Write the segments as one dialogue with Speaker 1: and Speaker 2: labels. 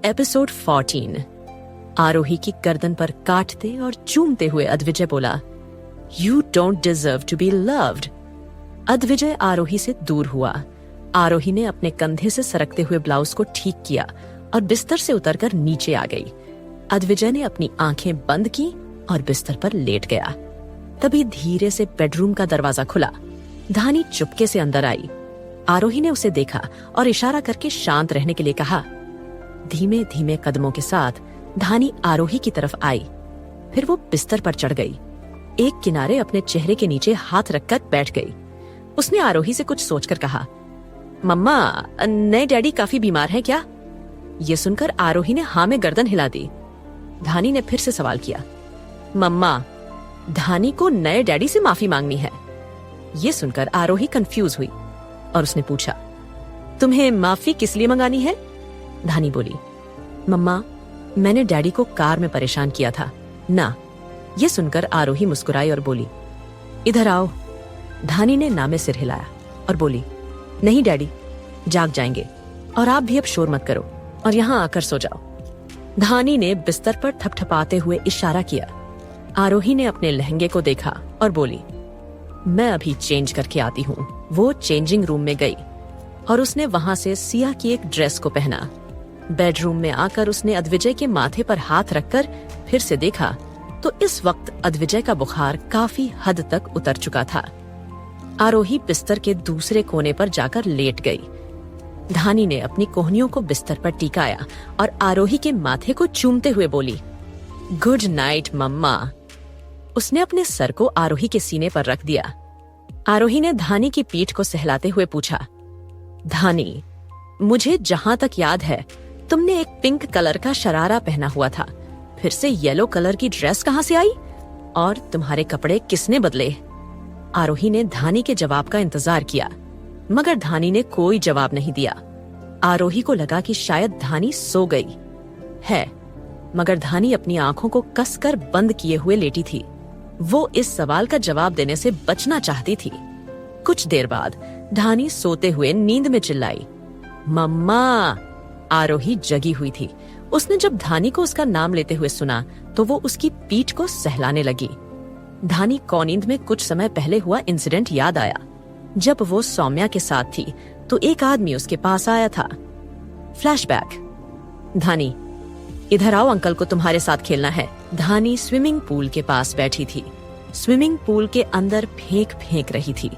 Speaker 1: Episode 14। आरोही की गर्दन पर काटते और चूमते हुए अद्विजय बोला, you don't deserve to be loved. Advijay Aarohi से दूर हुआ। आरोही ने अपने कंधे से सरकते हुए ब्लाउज को ठीक किया और बिस्तर से उतरकर नीचे आ गई। अद्विजय ने अपनी आंखें बंद की और बिस्तर पर लेट गया। तभी धीरे से बेडरूम का दरवाजा खुला। धानी चुपके से अंदर आई। आरोही ने उसे देखा और इशारा करके शांत रहने के लिए कहा। धीमे धीमे कदमों के साथ धानी आरोही की तरफ आई। फिर वो बिस्तर पर चढ़ गई। एक किनारे अपने चेहरे के नीचे हाथ रखकर बैठ गई। उसने आरोही से कुछ सोचकर कहा, मम्मा, नए डैडी काफी बीमार हैं क्या? ये सुनकर आरोही ने हाँ में गर्दन हिला दी। धानी ने फिर से सवाल किया, मम्मा, धानी को नए डैडी से माफी मांगनी है। ये सुनकर आरोही कंफ्यूज हुई और उसने पूछा, तुम्हें माफी किस लिए मंगानी है? धानी बोली, मम्मा, मैंने डैडी को कार में परेशान किया था ना। ये सुनकर आरोही मुस्कुराई और बोली, इधर आओ। धानी ने ना में सिर हिलाया और बोली, नहीं डैडी, जाग जाएंगे और आप भी अब शोर मत करो और यहाँ आकर सो जाओ। धानी ने बिस्तर पर थपथपाते हुए इशारा किया। आरोही ने अपने लहंगे को देखा और बोली, मैं अभी चेंज करके आती हूँ। वो चेंजिंग रूम में गई और उसने वहां से सिया की एक ड्रेस को पहना। बेडरूम में आकर उसने अद्विजय के माथे पर हाथ रखकर फिर से देखा तो इस वक्त अद्विजय का बुखार काफी हद तक उतर चुका था। आरोही बिस्तर के दूसरे कोने पर जाकर लेट गई। धानी ने अपनी कोहनियों को बिस्तर पर टिकाया और आरोही के माथे को चूमते हुए बोली, गुड नाइट मम्मा। उसने अपने सर को आरोही के सीने पर रख दिया। आरोही ने धानी की पीठ को सहलाते हुए पूछा, धानी, मुझे जहां तक याद है तुमने एक पिंक कलर का शरारा पहना हुआ था, फिर से येलो कलर की ड्रेस कहां से आई और तुम्हारे कपड़े किसने बदले? आरोही ने धानी के जवाब का इंतजार किया मगर धानी ने कोई जवाब नहीं दिया। आरोही को लगा कि शायद धानी सो गई है, मगर धानी अपनी आंखों को कसकर बंद किए हुए लेटी थी। वो इस सवाल का जवाब देने से बचना चाहती थी। कुछ देर बाद धानी सोते हुए नींद में चिल्लाई, मम्मा। आरोही जगी हुई थी। उसने जब धानी को उसका नाम लेते हुए सुना तो वो उसकी पीठ को सहलाने लगी। धानी को नींद में कुछ समय पहले हुआ इंसिडेंट याद आया। जब वो सौम्या के साथ थी तो एक आदमी उसके पास आया था। फ्लैशबैक। धानी, इधर आओ, अंकल को तुम्हारे साथ खेलना है। धानी स्विमिंग पूल के पास बैठी थी। स्विमिंग पूल के अंदर फेंक फेंक रही थी।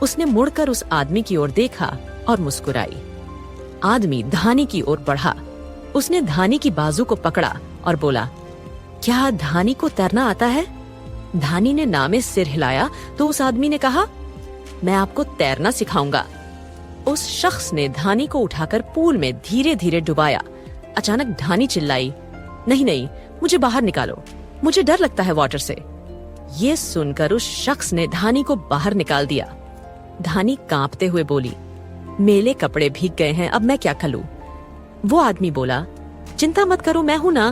Speaker 1: उसने मुड़कर उस आदमी की ओर देखा और मुस्कुराई। आदमी धानी की ओर बढ़ा। उसने धानी की बाजू को पकड़ा और बोला, क्या धानी को तैरना आता है? धानी ने ना में सिर हिलाया तो उस आदमी ने कहा, मैं आपको तैरना सिखाऊंगा। उस शख्स ने धानी को उठाकर पूल में धीरे धीरे डुबाया। अचानक धानी चिल्लाई, नहीं नहीं, मुझे बाहर निकालो, मुझे डर लगता है वाटर से। ये सुनकर उस शख्स ने धानी को बाहर निकाल दिया। धानी कांपते हुए बोली, मेरे कपड़े भीग गए हैं, अब मैं क्या करूं? वो आदमी बोला, चिंता मत करो, मैं हूं ना।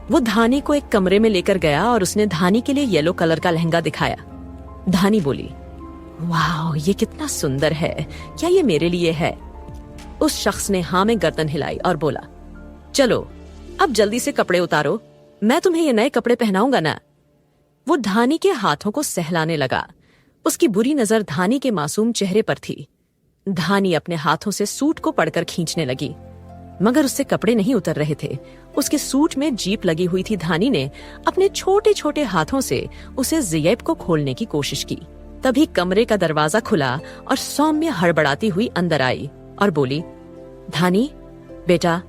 Speaker 1: वो धानी को एक कमरे में लेकर गया और उसने धानी के लिए येलो कलर का लहंगा दिखाया। धानी बोली, वाह, ये कितना सुंदर है, क्या ये मेरे लिए है? उस शख्स ने हाँ में गर्दन हिलाई और बोला, चलो अब जल्दी से कपड़े उतारो, मैं तुम्हें ये नए कपड़े पहनाऊंगा ना। वो धानी के हाथों को सहलाने लगा। उसकी बुरी नजर धानी के मासूम चेहरे पर थी। धानी अपने हाथों से सूट को पकड़कर खींचने लगी मगर उससे कपड़े नहीं उतर रहे थे। उसके सूट में जीप लगी हुई थी। धानी ने अपने छोटे छोटे हाथों से उसे ज़ियब को खोलने की कोशिश की। तभी कमरे का दरवाजा खुला और सौम्या हड़बड़ाती हुई अंदर आई और बोली, धानी बेटा,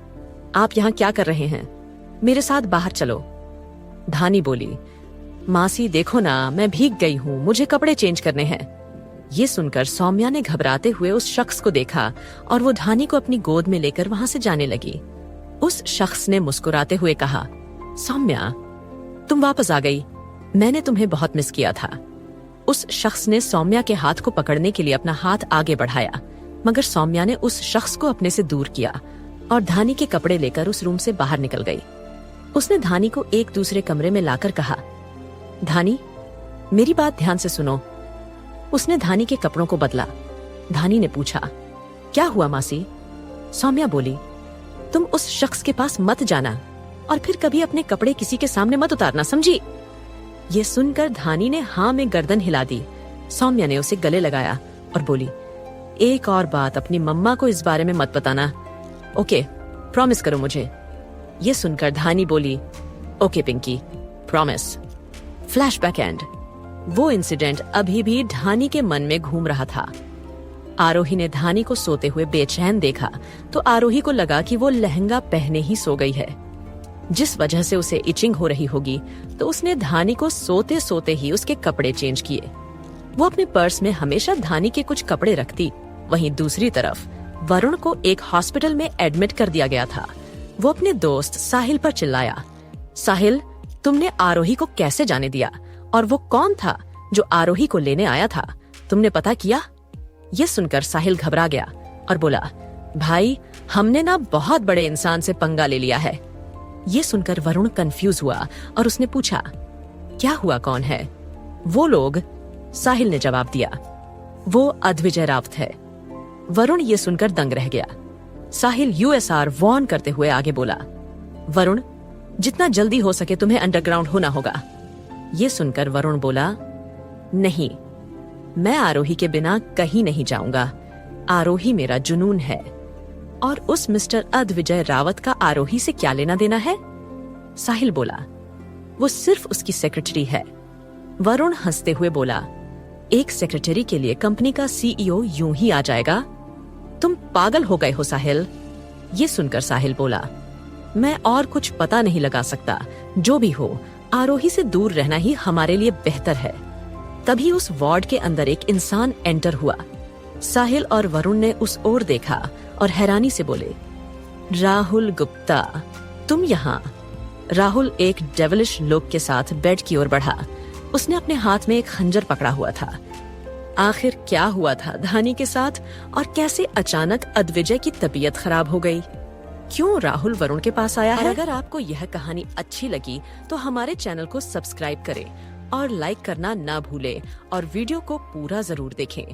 Speaker 1: आप यहाँ क्या कर रहे हैं? मेरे साथ बाहर चलो। धानी बोली, मासी देखो ना, मैं भीग गई हूँ, मुझे कपड़े चेंज करने हैं। ये सुनकर सौम्या ने घबराते हुए उस शख्स को देखा और वो धानी को अपनी गोद में लेकर वहां से जाने लगी। उस शख्स ने मुस्कुराते हुए कहा, सौम्या, तुम वापस आ गई, मैंने तुम्हें बहुत मिस किया था। उस शख्स ने सौम्या के हाथ को पकड़ने के लिए अपना हाथ आगे बढ़ाया मगर सौम्या ने उस शख्स को अपने से दूर किया और धानी के कपड़े लेकर उस रूम से बाहर निकल गई। उसने धानी को एक दूसरे कमरे में लाकर कहा, धानी, मेरी बात ध्यान से सुनो। उसने धानी के कपड़ों को बदला। धानी ने पूछा, क्या हुआ मासी? सौम्या बोली, तुम उस शख्स के पास मत जाना और फिर कभी अपने कपड़े किसी के सामने मत उतारना, समझी? ये सुनकर धानी ने हाँ में गर्दन हिला दी। सौम्या ने उसे गले लगाया और बोली, एक और बात, अपनी मम्मा को इस बारे में मत बताना, ओके? प्रॉमिस करो मुझे। ये सुनकर धानी बोली, okay Pinky, promise. Flashback end. वो इंसिडेंट अभी भी धानी के मन में घूम रहा था। आरोही ने धानी को सोते हुए बेचैन देखा तो आरोही को लगा कि वो लहंगा पहने ही सो गई है, जिस वजह से उसे इचिंग हो रही होगी। तो उसने धानी को सोते सोते ही उसके कपड़े चेंज किए। वो अपने पर्स में हमेशा धानी के कुछ कपड़े रखती। वहीं दूसरी तरफ वरुण को एक हॉस्पिटल में एडमिट कर दिया गया था। वो अपने दोस्त साहिल पर चिल्लाया, साहिल, तुमने आरोही को कैसे जाने दिया? और वो कौन था जो आरोही को लेने आया था? तुमने पता किया? ये सुनकर साहिल घबरा गया और बोला, भाई, हमने ना बहुत बड़े इंसान से पंगा ले लिया है। ये सुनकर वरुण कंफ्यूज हुआ और उसने पूछा, क्या हुआ, कौन है वो लोग? साहिल ने जवाब दिया, वो अद्विजय रावत है। वरुण ये सुनकर दंग रह गया। साहिल यूएसआर वॉर्न करते हुए आगे बोला, वरुण, जितना जल्दी हो सके तुम्हें अंडरग्राउंड होना होगा। ये सुनकर वरुण बोला, नहीं, मैं आरोही के बिना कहीं नहीं जाऊंगा। आरोही मेरा जुनून है और उस मिस्टर अद्विजय रावत का आरोही से क्या लेना देना है? साहिल बोला, वो सिर्फ उसकी सेक्रेटरी है। वरुण हंसते हुए बोला, एक सेक्रेटरी के लिए कंपनी का सीईओ यूं ही आ जाएगा? तुम पागल हो गए हो साहिल। ये सुनकर साहिल बोला, मैं और कुछ पता नहीं लगा सकता। जो भी हो, आरोही से दूर रहना ही हमारे लिए बेहतर है। तभी उस वार्ड के अंदर एक इंसान एंटर हुआ। साहिल और वरुण ने उस ओर देखा और हैरानी से बोले, राहुल गुप्ता, तुम यहाँ? राहुल एक डेविलिश लुक के साथ बेड की ओर बढ़ा। उसने अपने हाथ में एक खंजर पकड़ा हुआ था। आखिर क्या हुआ था धानी के साथ और कैसे अचानक अद्विजय की तबीयत खराब हो गई? क्यों राहुल वरुण के पास आया है? अगर आपको यह कहानी अच्छी लगी तो हमारे चैनल को सब्सक्राइब करें और लाइक करना ना भूलें और वीडियो को पूरा जरूर देखें।